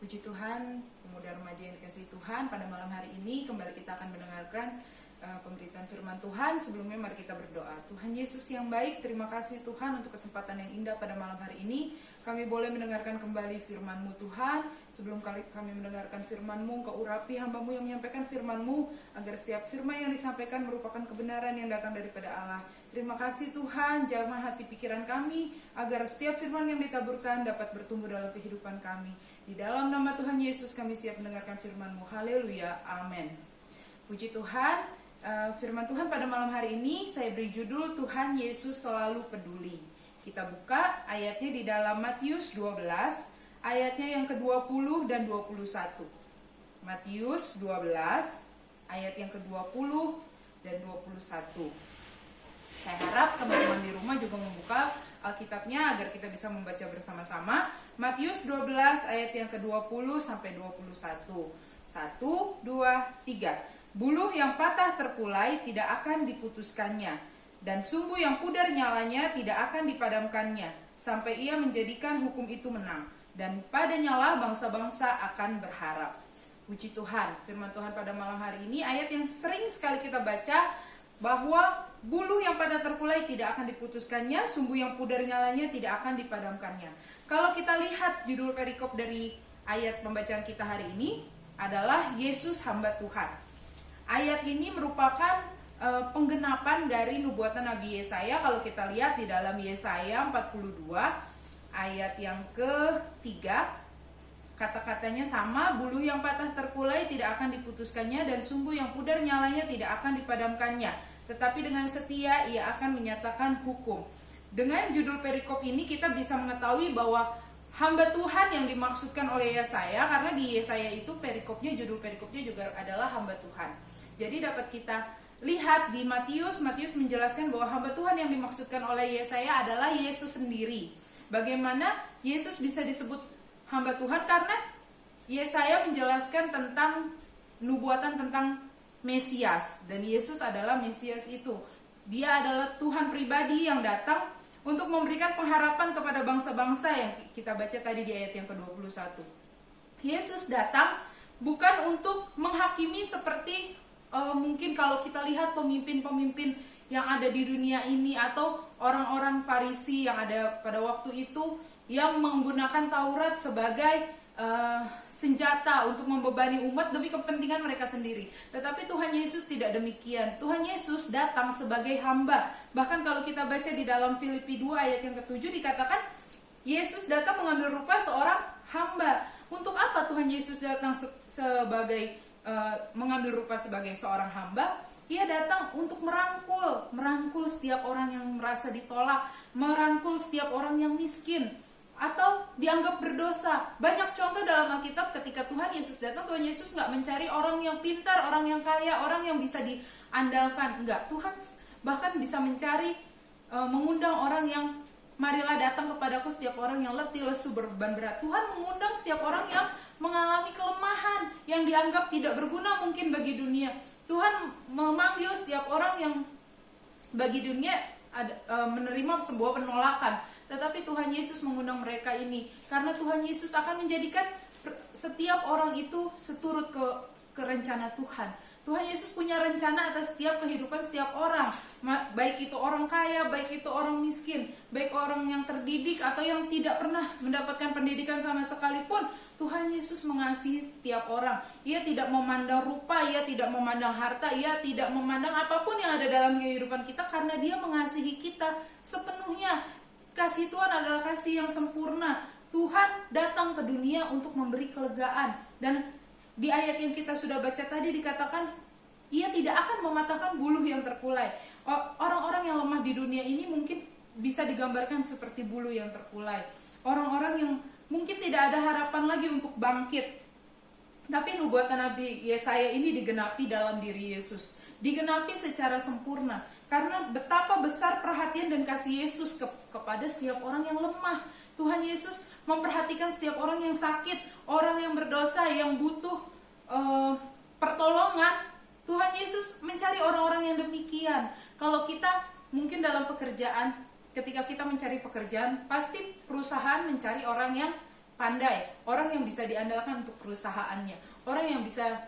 Puji Tuhan, pemuda remaja yang dikasihi Tuhan, pada malam hari ini kembali kita akan mendengarkan pemberitaan firman Tuhan. Sebelumnya mari kita berdoa. Tuhan Yesus yang baik, terima kasih Tuhan untuk kesempatan yang indah pada malam hari ini. Kami boleh mendengarkan kembali firman-Mu Tuhan. Sebelum kami mendengarkan firman-Mu, Engkau urapi hamba-Mu yang menyampaikan firman-Mu, agar setiap firman yang disampaikan merupakan kebenaran yang datang daripada Allah. Terima kasih Tuhan, jamah hati pikiran kami, agar setiap firman yang ditaburkan dapat bertumbuh dalam kehidupan kami. Di dalam nama Tuhan Yesus kami siap mendengarkan firman-Mu. Haleluya, amin. Puji Tuhan, firman Tuhan pada malam hari ini saya beri judul Tuhan Yesus selalu peduli. Kita buka ayatnya di dalam Matius 12, ayatnya yang ke-20 dan 21. Matius 12, ayat yang ke-20 dan 21. Saya harap teman-teman di rumah juga membuka Alkitabnya agar kita bisa membaca bersama-sama. Matius 12 ayat yang ke-20 sampai 21. 1, 2, 3. Buluh yang patah terkulai tidak akan diputuskannya, dan sumbu yang pudar nyalanya tidak akan dipadamkannya, sampai ia menjadikan hukum itu menang, dan padanya lah bangsa-bangsa akan berharap. Puji Tuhan, firman Tuhan pada malam hari ini ayat yang sering sekali kita baca, bahwa buluh yang patah terkulai tidak akan diputuskannya, sumbu yang pudar nyalanya tidak akan dipadamkannya. Kalau kita lihat judul perikop dari ayat pembacaan kita hari ini adalah Yesus hamba Tuhan. Ayat ini merupakan penggenapan dari nubuatan Nabi Yesaya. Kalau kita lihat di dalam Yesaya 42 ayat yang ke-3, kata-katanya sama, buluh yang patah terkulai tidak akan diputuskannya, dan sumbu yang pudar nyalanya tidak akan dipadamkannya, tetapi dengan setia ia akan menyatakan hukum. Dengan judul perikop ini kita bisa mengetahui bahwa hamba Tuhan yang dimaksudkan oleh Yesaya, karena di Yesaya itu perikopnya, judul perikopnya juga adalah hamba Tuhan. Jadi dapat kita lihat di Matius menjelaskan bahwa hamba Tuhan yang dimaksudkan oleh Yesaya adalah Yesus sendiri. Bagaimana Yesus bisa disebut hamba Tuhan? Karena Yesaya menjelaskan tentang nubuatan tentang Mesias, dan Yesus adalah Mesias itu. Dia adalah Tuhan pribadi yang datang untuk memberikan pengharapan kepada bangsa-bangsa yang kita baca tadi di ayat yang ke-21. Yesus datang bukan untuk menghakimi seperti mungkin kalau kita lihat pemimpin-pemimpin yang ada di dunia ini, atau orang-orang Farisi yang ada pada waktu itu yang menggunakan Taurat sebagai senjata untuk membebani umat demi kepentingan mereka sendiri. Tetapi Tuhan Yesus tidak demikian. Tuhan Yesus datang sebagai hamba. Bahkan kalau kita baca di dalam Filipi 2 ayat yang ke-7 dikatakan Yesus datang mengambil rupa seorang hamba. Untuk apa Tuhan Yesus datang mengambil rupa sebagai seorang hamba? Ia datang untuk merangkul setiap orang yang merasa ditolak, merangkul setiap orang yang miskin atau dianggap berdosa. Banyak contoh dalam Alkitab ketika Tuhan Yesus datang, Tuhan Yesus nggak mencari orang yang pintar, orang yang kaya, orang yang bisa diandalkan. Enggak, Tuhan bahkan bisa mencari, mengundang orang yang, marilah datang kepadaku setiap orang yang letih, lesu, beban berat. Tuhan mengundang setiap orang yang mengalami kelemahan, yang dianggap tidak berguna mungkin bagi dunia. Tuhan memanggil setiap orang yang bagi dunia menerima sebuah penolakan. Tetapi Tuhan Yesus mengundang mereka ini karena Tuhan Yesus akan menjadikan setiap orang itu seturut ke rencana Tuhan. Tuhan Yesus punya rencana atas setiap kehidupan setiap orang, baik itu orang kaya, baik itu orang miskin, baik orang yang terdidik atau yang tidak pernah mendapatkan pendidikan sama sekalipun. Tuhan Yesus mengasihi setiap orang. Ia tidak memandang rupa, ia tidak memandang harta, ia tidak memandang apapun yang ada dalam kehidupan kita, karena dia mengasihi kita sepenuhnya. Kasih Tuhan adalah kasih yang sempurna. Tuhan datang ke dunia untuk memberi kelegaan. Dan di ayat yang kita sudah baca tadi dikatakan, ia tidak akan mematahkan buluh yang terkulai. Orang-orang yang lemah di dunia ini mungkin bisa digambarkan seperti buluh yang terkulai. Orang-orang yang mungkin tidak ada harapan lagi untuk bangkit. Tapi nubuatan Nabi Yesaya ini digenapi dalam diri Yesus. Digenapi secara sempurna. Karena betapa besar perhatian dan kasih Yesus kepada setiap orang yang lemah. Tuhan Yesus memperhatikan setiap orang yang sakit, orang yang berdosa, yang butuh pertolongan. Tuhan Yesus mencari orang-orang yang demikian. Kalau kita mungkin dalam pekerjaan, ketika kita mencari pekerjaan, pasti perusahaan mencari orang yang pandai, orang yang bisa diandalkan untuk perusahaannya, orang yang bisa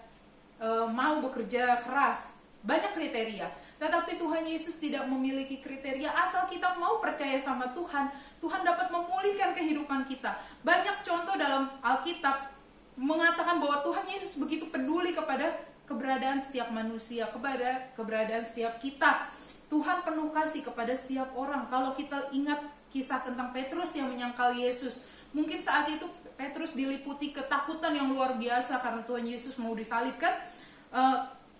mau bekerja keras. Banyak kriteria. Tetapi Tuhan Yesus tidak memiliki kriteria. Asal kita mau percaya sama Tuhan, Tuhan dapat memulihkan kehidupan kita. Banyak contoh dalam Alkitab mengatakan bahwa Tuhan Yesus begitu peduli kepada keberadaan setiap manusia, kepada keberadaan setiap kita. Tuhan penuh kasih kepada setiap orang. Kalau kita ingat kisah tentang Petrus yang menyangkal Yesus, mungkin saat itu Petrus diliputi ketakutan yang luar biasa karena Tuhan Yesus mau disalibkan.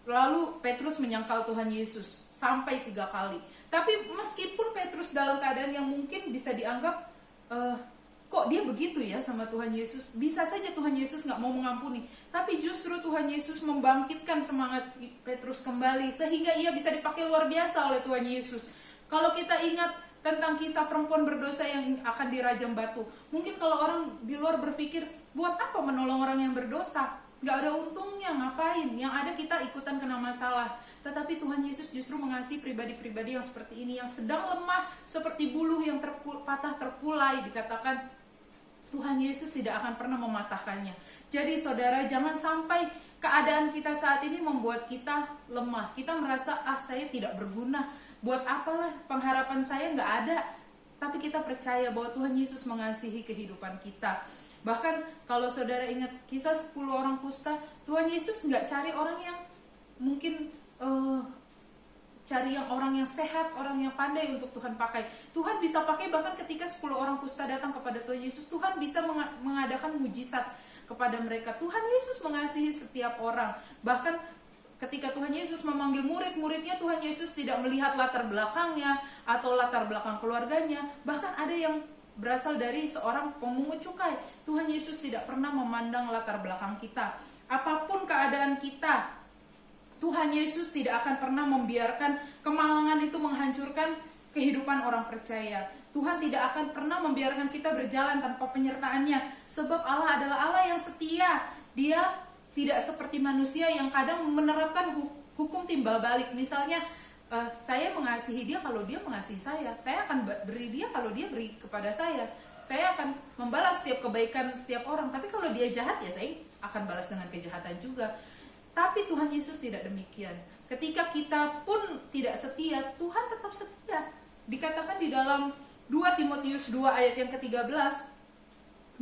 Lalu Petrus menyangkal Tuhan Yesus sampai 3 kali. Tapi meskipun Petrus dalam keadaan yang mungkin bisa dianggap kok dia begitu ya sama Tuhan Yesus, bisa saja Tuhan Yesus gak mau mengampuni. Tapi justru Tuhan Yesus membangkitkan semangat Petrus kembali, sehingga ia bisa dipakai luar biasa oleh Tuhan Yesus. Kalau kita ingat tentang kisah perempuan berdosa yang akan dirajam batu, mungkin kalau orang di luar berpikir, buat apa menolong orang yang berdosa? Gak ada untungnya, ngapain? Yang ada kita ikutan kena masalah. Tetapi Tuhan Yesus justru mengasihi pribadi-pribadi yang seperti ini, yang sedang lemah seperti buluh yang patah terkulai. Dikatakan Tuhan Yesus tidak akan pernah mematahkannya. Jadi saudara, jangan sampai keadaan kita saat ini membuat kita lemah. Kita merasa, saya tidak berguna, buat apalah, pengharapan saya gak ada. Tapi kita percaya bahwa Tuhan Yesus mengasihi kehidupan kita. Bahkan kalau saudara ingat kisah 10 orang kusta, Tuhan Yesus nggak cari orang yang mungkin cari yang orang yang sehat, orang yang pandai untuk Tuhan pakai. Tuhan bisa pakai bahkan ketika 10 orang kusta datang kepada Tuhan Yesus, Tuhan bisa mengadakan mujizat kepada mereka. Tuhan Yesus mengasihi setiap orang. Bahkan ketika Tuhan Yesus memanggil murid-muridnya, Tuhan Yesus tidak melihat latar belakangnya atau latar belakang keluarganya. Bahkan ada yang berasal dari seorang pemungut cukai. Tuhan Yesus tidak pernah memandang latar belakang kita. Apapun keadaan kita, Tuhan Yesus tidak akan pernah membiarkan kemalangan itu menghancurkan kehidupan orang percaya. Tuhan tidak akan pernah membiarkan kita berjalan tanpa penyertaannya. Sebab Allah adalah Allah yang setia. Dia tidak seperti manusia yang kadang menerapkan hukum timbal balik. Misalnya, saya mengasihi dia kalau dia mengasihi saya akan beri dia kalau dia beri kepada saya akan membalas setiap kebaikan setiap orang. Tapi kalau dia jahat, ya saya akan balas dengan kejahatan juga. Tapi Tuhan Yesus tidak demikian. Ketika kita pun tidak setia, Tuhan tetap setia. Dikatakan di dalam 2 Timotius 2 ayat yang ke-13,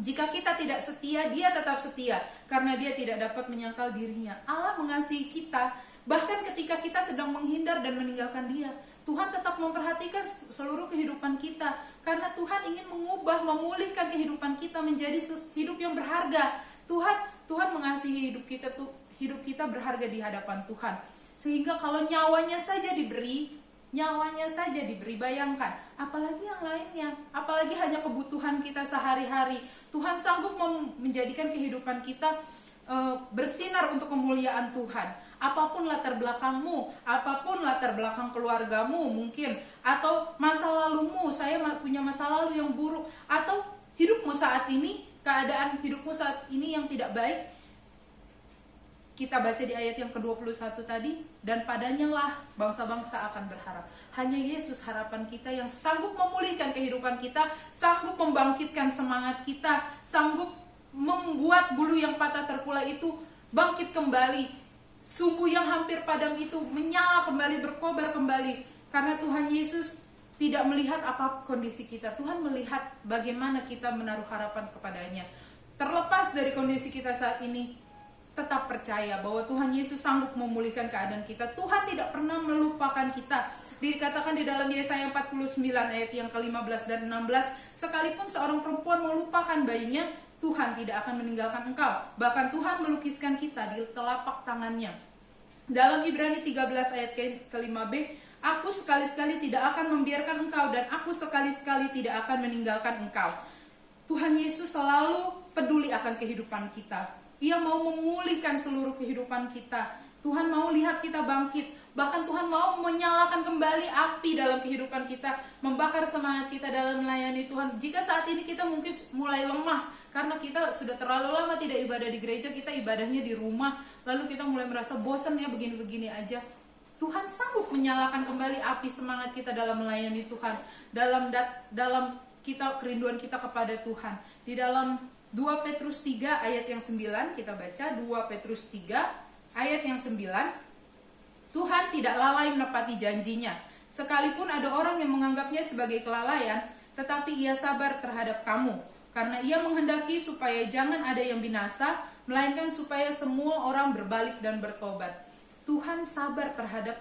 jika kita tidak setia, dia tetap setia, karena dia tidak dapat menyangkal dirinya. Allah mengasihi kita bahkan ketika kita sedang menghindar dan meninggalkan dia. Tuhan tetap memperhatikan seluruh kehidupan kita, karena Tuhan ingin mengubah, memulihkan kehidupan kita menjadi hidup yang berharga. Tuhan mengasihi hidup kita berharga di hadapan Tuhan. Sehingga kalau nyawanya saja diberi, bayangkan apalagi yang lainnya, apalagi hanya kebutuhan kita sehari-hari. Tuhan sanggup menjadikan kehidupan kita bersinar untuk kemuliaan Tuhan. Apapun latar belakangmu, apapun latar belakang keluargamu mungkin, atau masa lalumu, saya punya masa lalu yang buruk, atau hidupmu saat ini, keadaan hidupmu saat ini yang tidak baik. Kita baca di ayat yang ke-21 tadi, dan padanya lah bangsa-bangsa akan berharap. Hanya Yesus harapan kita yang sanggup memulihkan kehidupan kita, sanggup membangkitkan semangat kita, sanggup membuat bulu yang patah terkulai itu bangkit kembali. Sumbu yang hampir padam itu menyala kembali, berkobar kembali. Karena Tuhan Yesus tidak melihat apa kondisi kita. Tuhan melihat bagaimana kita menaruh harapan kepadanya. Terlepas dari kondisi kita saat ini, tetap percaya bahwa Tuhan Yesus sanggup memulihkan keadaan kita. Tuhan tidak pernah melupakan kita. Dikatakan di dalam Yesaya 49 ayat yang ke-15 dan 16, sekalipun seorang perempuan melupakan bayinya, Tuhan tidak akan meninggalkan engkau. Bahkan Tuhan melukiskan kita di telapak tangannya. Dalam Ibrani 13 ayat ke-5b, aku sekali-sekali tidak akan membiarkan engkau, dan aku sekali-sekali tidak akan meninggalkan engkau. Tuhan Yesus selalu peduli akan kehidupan kita. Ia mau memulihkan seluruh kehidupan kita. Tuhan mau lihat kita bangkit. Bahkan Tuhan mau menyalakan kembali api dalam kehidupan kita, membakar semangat kita dalam melayani Tuhan. Jika saat ini kita mungkin mulai lemah, karena kita sudah terlalu lama tidak ibadah di gereja, kita ibadahnya di rumah, lalu kita mulai merasa bosan ya begini-begini aja. Tuhan sanggup menyalakan kembali api semangat kita dalam melayani Tuhan, dalam kita kerinduan kita kepada Tuhan. Di dalam 2 Petrus 3 ayat yang 9, kita baca 2 Petrus 3 ayat yang 9. Tuhan tidak lalai menepati janjinya, sekalipun ada orang yang menganggapnya sebagai kelalaian, tetapi ia sabar terhadap kamu, karena ia menghendaki supaya jangan ada yang binasa, melainkan supaya semua orang berbalik dan bertobat. Tuhan sabar terhadap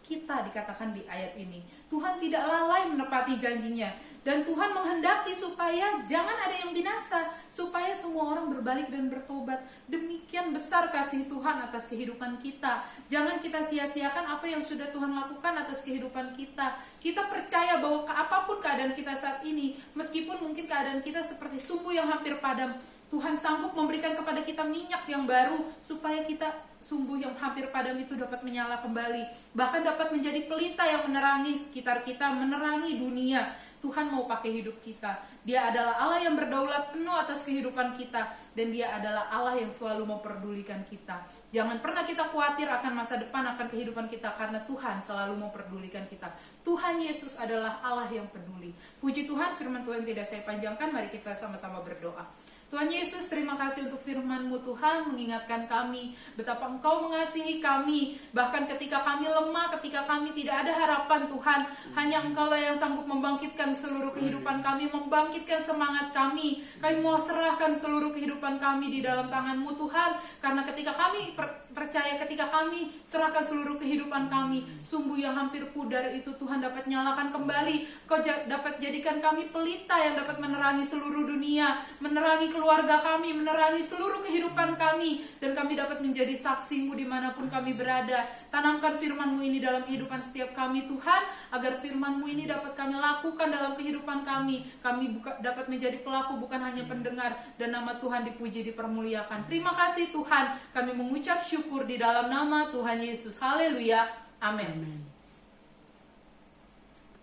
kita, dikatakan di ayat ini. Tuhan tidak lalai menepati janjinya, dan Tuhan menghendaki supaya jangan ada yang binasa, supaya semua orang berbalik dan bertobat. Demikian besar kasih Tuhan atas kehidupan kita. Jangan kita sia-siakan apa yang sudah Tuhan lakukan atas kehidupan kita. Kita percaya bahwa apapun keadaan kita saat ini, meskipun mungkin keadaan kita seperti sumbu yang hampir padam, Tuhan sanggup memberikan kepada kita minyak yang baru, supaya kita sumbu yang hampir padam itu dapat menyala kembali. Bahkan dapat menjadi pelita yang menerangi sekitar kita, menerangi dunia. Tuhan mau pakai hidup kita. Dia adalah Allah yang berdaulat penuh atas kehidupan kita, dan Dia adalah Allah yang selalu memperdulikan kita. Jangan pernah kita khawatir akan masa depan, akan kehidupan kita, karena Tuhan selalu memperdulikan kita. Tuhan Yesus adalah Allah yang peduli. Puji Tuhan, firman Tuhan tidak saya panjangkan, mari kita sama-sama berdoa. Tuhan Yesus, terima kasih untuk firman-Mu Tuhan, mengingatkan kami betapa Engkau mengasihi kami. Bahkan ketika kami lemah, ketika kami tidak ada harapan Tuhan, hanya Engkau-lah yang sanggup membangkitkan seluruh kehidupan kami, membangkitkan semangat kami. Kami mau serahkan seluruh kehidupan kami di dalam tangan-Mu Tuhan, karena ketika kami percaya, ketika kami serahkan seluruh kehidupan kami, sumbu yang hampir pudar itu Tuhan dapat nyalakan kembali. Kau dapat jadikan kami pelita yang dapat menerangi seluruh dunia, menerangi keluarga kami, menerangi seluruh kehidupan kami, dan kami dapat menjadi saksi-Mu dimanapun kami berada. Tanamkan firman-Mu ini dalam kehidupan setiap kami Tuhan, agar firman-Mu ini dapat kami lakukan dalam kehidupan kami. Kami dapat menjadi pelaku, bukan hanya pendengar, dan nama Tuhan dipuji, dipermuliakan. Terima kasih Tuhan, kami mengucap syukur di dalam nama Tuhan Yesus. Haleluya, amin.